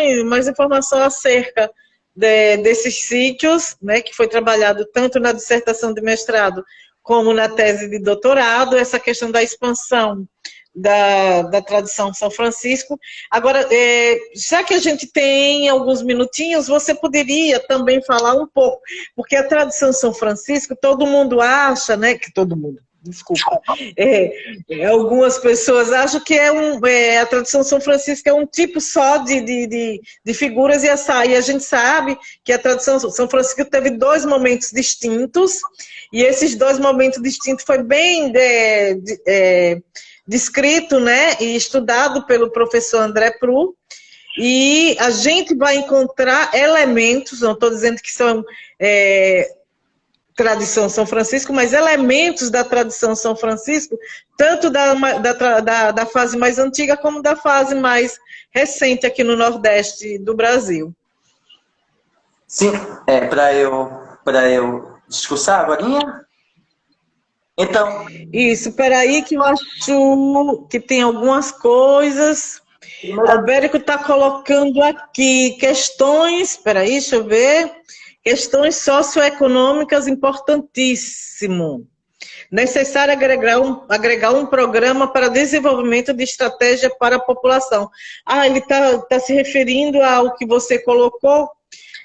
acerca desses sítios, né, que foi trabalhado tanto na dissertação de mestrado como na tese de doutorado, essa questão da expansão da tradição São Francisco. Agora, já que a gente tem alguns minutinhos, você poderia também falar um pouco, porque a tradição São Francisco, todo mundo acha, né, que todo mundo, desculpa, algumas pessoas acham que a tradição São Francisco é um tipo só de figuras, e a gente sabe que a tradição São Francisco teve dois momentos distintos, e esses dois momentos distintos foi bem descrito, né, e estudado pelo professor André Pru, e a gente vai encontrar elementos, não estou dizendo que são tradição São Francisco, mas elementos da tradição São Francisco, tanto da fase mais antiga como da fase mais recente aqui no Nordeste do Brasil. Sim, para eu discursar agora? Então... Isso, peraí que eu acho que tem algumas coisas. Albérico está colocando aqui questões, peraí, deixa eu ver. Questões socioeconômicas importantíssimo. Necessário agregar um programa para desenvolvimento de estratégia para a população. Ah, ele tá se referindo ao que você colocou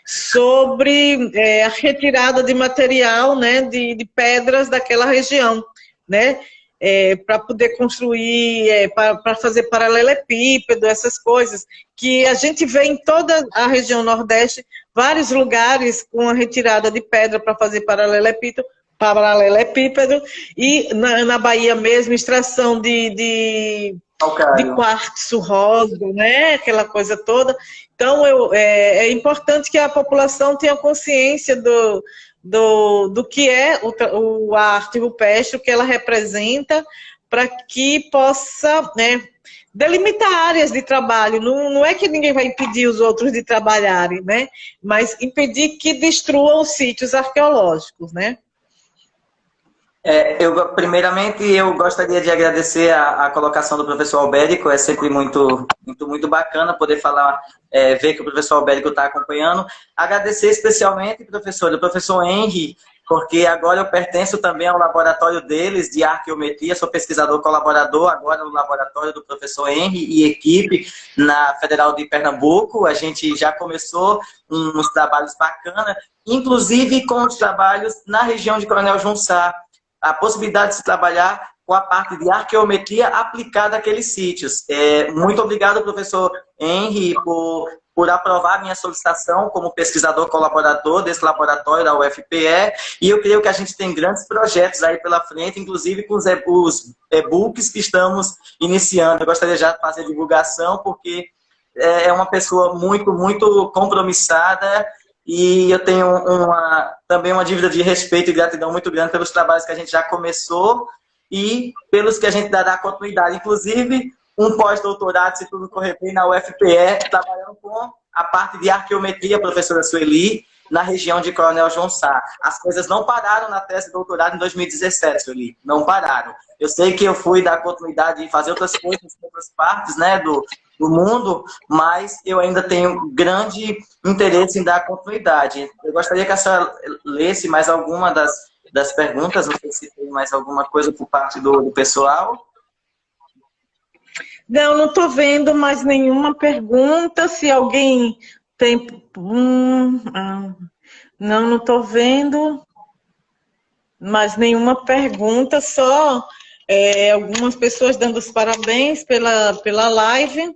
sobre a retirada de material, né, de pedras daquela região, né, para poder construir, para fazer paralelepípedo, essas coisas, que a gente vê em toda a região Nordeste, vários lugares com a retirada de pedra para fazer paralelepípedo, e na Bahia mesmo, extração de quartzo rosa, né, aquela coisa toda. Então, é importante que a população tenha consciência do que é a arte rupestre, o que ela representa, para que possa, né, delimitar áreas de trabalho. Não é que ninguém vai impedir os outros de trabalharem, né, mas impedir que destruam os sítios arqueológicos, né? Primeiramente, eu gostaria de agradecer a colocação do professor Albérico. É sempre muito bacana poder falar, ver que o professor Albérico está acompanhando. Agradecer especialmente, professor, o professor Henry, porque agora eu pertenço também ao laboratório deles de arqueometria, sou pesquisador colaborador agora no laboratório do professor Henry e equipe na Federal de Pernambuco. A gente já começou uns trabalhos bacanas, inclusive com os trabalhos na região de Coronel Junsá, a possibilidade de se trabalhar com a parte de arqueometria aplicada àqueles sítios. Muito obrigado, professor Henry, por aprovar a minha solicitação como pesquisador colaborador desse laboratório da UFPE, e eu creio que a gente tem grandes projetos aí pela frente, inclusive com os e-books que estamos iniciando. Eu gostaria já de fazer divulgação, porque é uma pessoa muito compromissada, e eu tenho também uma dívida de respeito e gratidão muito grande pelos trabalhos que a gente já começou e pelos que a gente dará continuidade. Inclusive, um pós-doutorado, se tudo correr bem, na UFPE, trabalhando com a parte de arqueometria, professora Sueli, na região de Coronel Junsá. As coisas não pararam na tese de doutorado em 2017, Sueli. Não pararam. Eu sei que eu fui dar continuidade e fazer outras coisas em outras partes, né, do mundo, mas eu ainda tenho grande interesse em dar continuidade. Eu gostaria que a senhora lesse mais alguma das perguntas, não sei se tem mais alguma coisa por parte do pessoal. Não estou vendo mais nenhuma pergunta. Se alguém tem... Não estou vendo mais nenhuma pergunta, só algumas pessoas dando os parabéns pela live,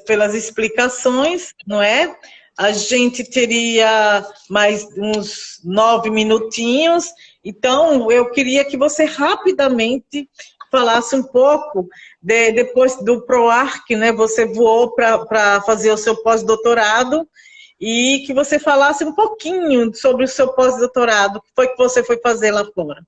pelas explicações, não é? A gente teria mais uns 9 minutinhos, então eu queria que você rapidamente falasse um pouco, depois do PROARC, né? Você voou para fazer o seu pós-doutorado, e que você falasse um pouquinho sobre o seu pós-doutorado, o que foi que você foi fazer lá fora.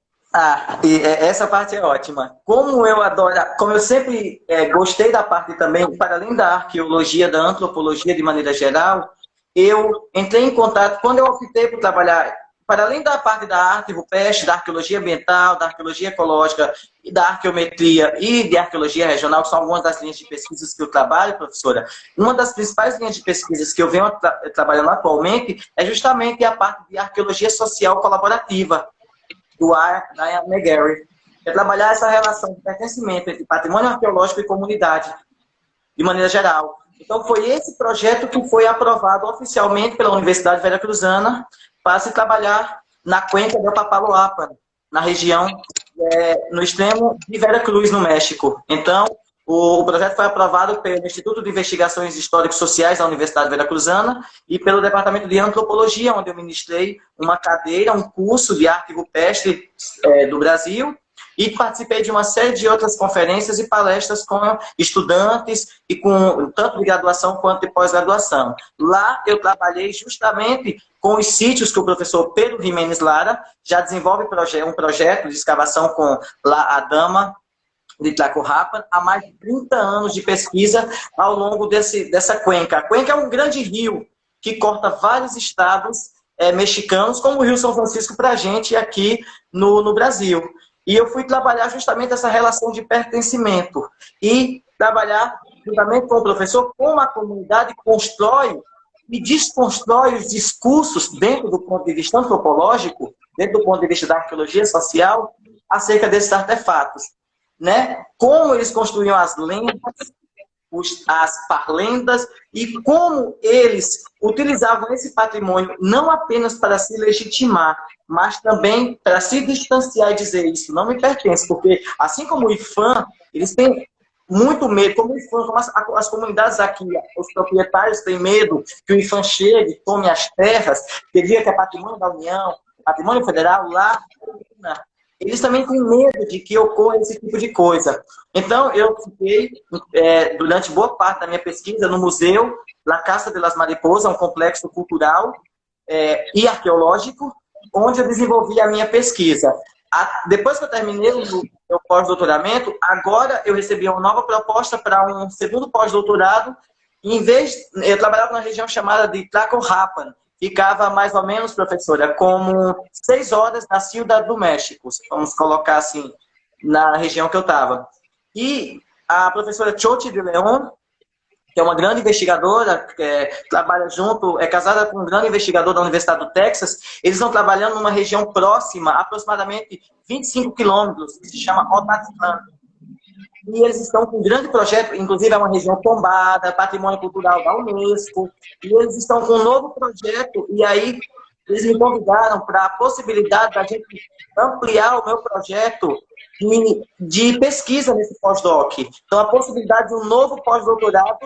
E essa parte é ótima. Como eu sempre gostei da parte também, para além da arqueologia, da antropologia de maneira geral, eu entrei em contato, quando eu optei por trabalhar, para além da parte da arte rupestre, da arqueologia ambiental, da arqueologia ecológica, e da arqueometria e de arqueologia regional, que são algumas das linhas de pesquisas que eu trabalho, professora, uma das principais linhas de pesquisas que eu venho trabalhando atualmente é justamente a parte de arqueologia social colaborativa, do Ryan McGarry. É trabalhar essa relação de pertencimento entre patrimônio arqueológico e comunidade, de maneira geral. Então, foi esse projeto que foi aprovado oficialmente pela Universidade Veracruzana para se trabalhar na cuenca do Papaloapan, na região, no extremo de Veracruz, no México. Então, o projeto foi aprovado pelo Instituto de Investigações Históricos Sociais da Universidade Veracruzana e pelo Departamento de Antropologia, onde eu ministrei uma cadeira, um curso de arte rupestre do Brasil, e participei de uma série de outras conferências e palestras com estudantes e com tanto de graduação quanto de pós-graduação. Lá eu trabalhei justamente com os sítios que o professor Pedro Jimenez Lara já desenvolve um projeto de escavação com a Dama de Tlacohapan, há mais de 30 anos de pesquisa ao longo dessa cuenca. A cuenca é um grande rio que corta vários estados mexicanos, como o Rio São Francisco para a gente aqui no Brasil. E eu fui trabalhar justamente essa relação de pertencimento e trabalhar juntamente com o professor, como a comunidade constrói e desconstrói os discursos dentro do ponto de vista antropológico, dentro do ponto de vista da arqueologia social, acerca desses artefatos. Né? Como eles construíam as lendas, as parlendas, e como eles utilizavam esse patrimônio não apenas para se legitimar, mas também para se distanciar e dizer: isso não me pertence, porque assim como o IFAM, eles têm muito medo, como o IFAM, como as comunidades aqui, os proprietários têm medo que o IFAM chegue, tome as terras, que diga que é patrimônio da União, patrimônio federal, lá, eles também têm medo de que ocorra esse tipo de coisa. Então, eu fiquei, durante boa parte da minha pesquisa, no Museu La Casa de las Mariposas, um complexo cultural e arqueológico, onde eu desenvolvi a minha pesquisa. Depois que eu terminei o meu pós-doutoramento, agora eu recebi uma nova proposta para um segundo pós-doutorado. Em vez, eu trabalhava numa região chamada de Tlacohapan. Ficava mais ou menos, professora, como 6 horas da Ciudad do México, vamos colocar assim, na região que eu estava. E a professora Choti de León, que é uma grande investigadora, trabalha junto, é casada com um grande investigador da Universidade do Texas, eles estão trabalhando numa região próxima, aproximadamente 25 quilômetros, que se chama Otatlán. E eles estão com um grande projeto, inclusive é uma região tombada, patrimônio cultural da Unesco, e eles estão com um novo projeto, e aí eles me convidaram para a possibilidade da gente ampliar o meu projeto de pesquisa nesse pós-doc. Então, a possibilidade de um novo pós-doutorado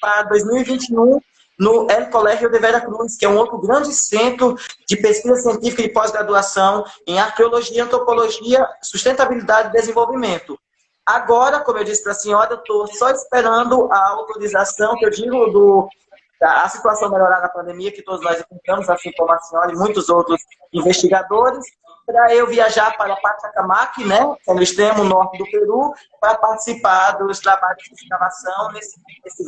para 2021 no El Colegio de Veracruz, que é um outro grande centro de pesquisa científica e pós-graduação em arqueologia, antropologia, sustentabilidade e desenvolvimento. Agora, como eu disse para a senhora, eu estou só esperando a autorização, que eu digo, a situação melhorar na pandemia, que todos nós enfrentamos, assim como a senhora e muitos outros investigadores, para eu viajar para Pachacamac, né, que é no extremo norte do Peru, para participar dos trabalhos de escavação nesse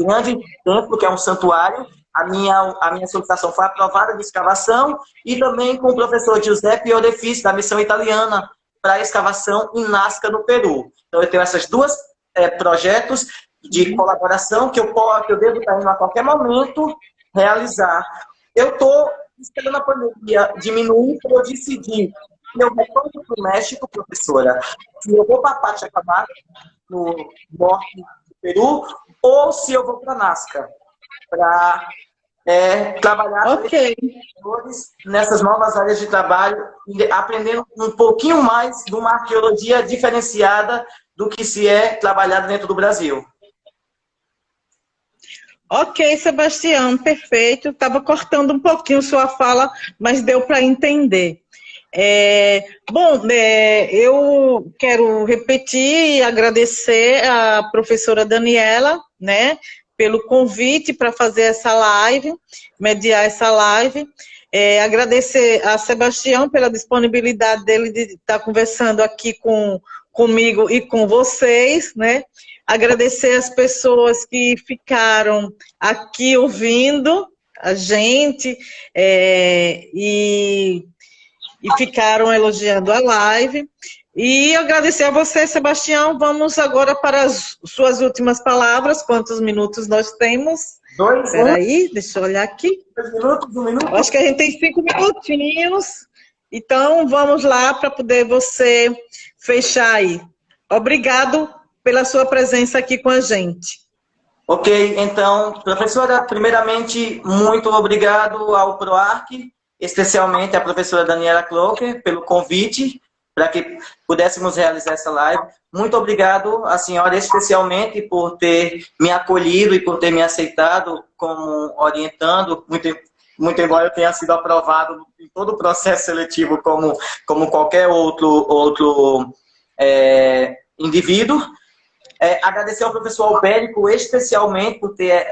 grande templo, que é um santuário. A minha solicitação foi aprovada de escavação, e também com o professor Giuseppe Orefice, da missão italiana, para a escavação em Nazca, no Peru. Então, eu tenho esses dois projetos de colaboração que eu devo estar indo a qualquer momento realizar. Eu estou esperando a pandemia diminuir para eu decidir se eu retorno para o México, professora, se eu vou para Pachacamac, no norte do Peru, ou se eu vou para Nazca, para trabalhar nessas novas áreas de trabalho, aprendendo um pouquinho mais de uma arqueologia diferenciada do que se é trabalhado dentro do Brasil. Ok, Sebastião, perfeito. Estava cortando um pouquinho sua fala, mas deu para entender. Eu quero repetir e agradecer à professora Daniela, né, pelo convite para fazer essa live, mediar essa live. Agradecer a Sebastião pela disponibilidade dele de estar conversando aqui comigo e com vocês, né? Agradecer as pessoas que ficaram aqui ouvindo a gente e ficaram elogiando a live. E agradecer a você, Sebastião. Vamos agora para as suas últimas palavras. Quantos minutos nós temos? 2. Espera aí, deixa eu olhar aqui. 2 minutos, 1 minuto. Acho que a gente tem 5 minutinhos. Então, vamos lá para poder você fechar aí. Obrigado pela sua presença aqui com a gente. Ok, então, professora, primeiramente, muito obrigado ao PROARC, especialmente à professora Daniela Clocker, pelo convite, para que pudéssemos realizar essa live. Muito obrigado à senhora, especialmente, por ter me acolhido e por ter me aceitado como orientando, muito embora eu tenha sido aprovado em todo o processo seletivo como qualquer outro indivíduo. Agradecer ao professor Albérico, especialmente, por ter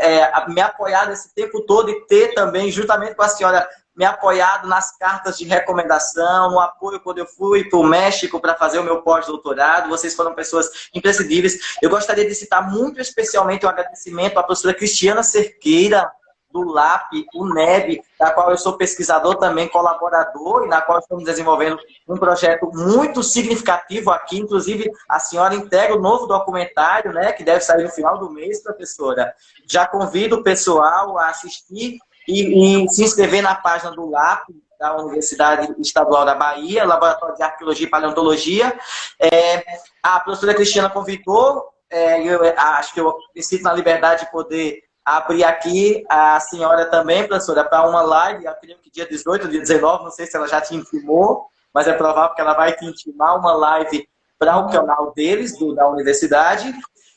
me apoiado esse tempo todo e ter também, juntamente com a senhora, me apoiado nas cartas de recomendação, no apoio quando eu fui para o México para fazer o meu pós-doutorado. Vocês foram pessoas imprescindíveis. Eu gostaria de citar muito especialmente um agradecimento à professora Cristiana Cerqueira, do LAP, o NEB, da qual eu sou pesquisador também, colaborador, e na qual estamos desenvolvendo um projeto muito significativo aqui. Inclusive, a senhora integra o novo documentário, né, que deve sair no final do mês, professora. Já convido o pessoal a assistir e se inscrever na página do LAP, da Universidade Estadual da Bahia, Laboratório de Arqueologia e Paleontologia. A professora Cristiana convidou, eu acho que eu me sinto na liberdade de poder abrir aqui a senhora também, professora, para uma live, eu creio que dia 18 ou dia 19, não sei se ela já te intimou, mas é provável que ela vai te intimar uma live para o canal deles, da universidade.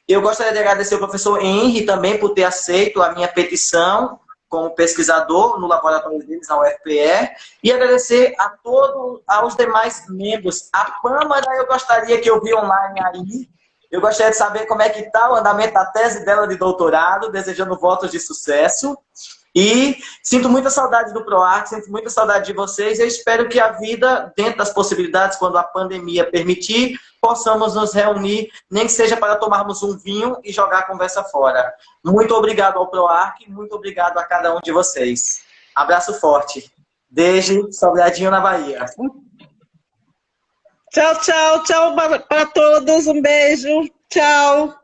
Eu gostaria de agradecer ao professor Henry também por ter aceito a minha petição como pesquisador no laboratório deles, na UFPE, e agradecer a todos, aos demais membros. A Pâmara, eu gostaria que eu vi online aí. Eu gostaria de saber como é que está o andamento da tese dela de doutorado, desejando votos de sucesso. E sinto muita saudade do PROAC, sinto muita saudade de vocês. Eu espero que a vida, dentro das possibilidades, quando a pandemia permitir, possamos nos reunir, nem que seja para tomarmos um vinho e jogar a conversa fora. Muito obrigado ao PROAC, muito obrigado a cada um de vocês. Abraço forte. Desde Sobradinho, na Bahia. Tchau, tchau, tchau para todos. Um beijo. Tchau.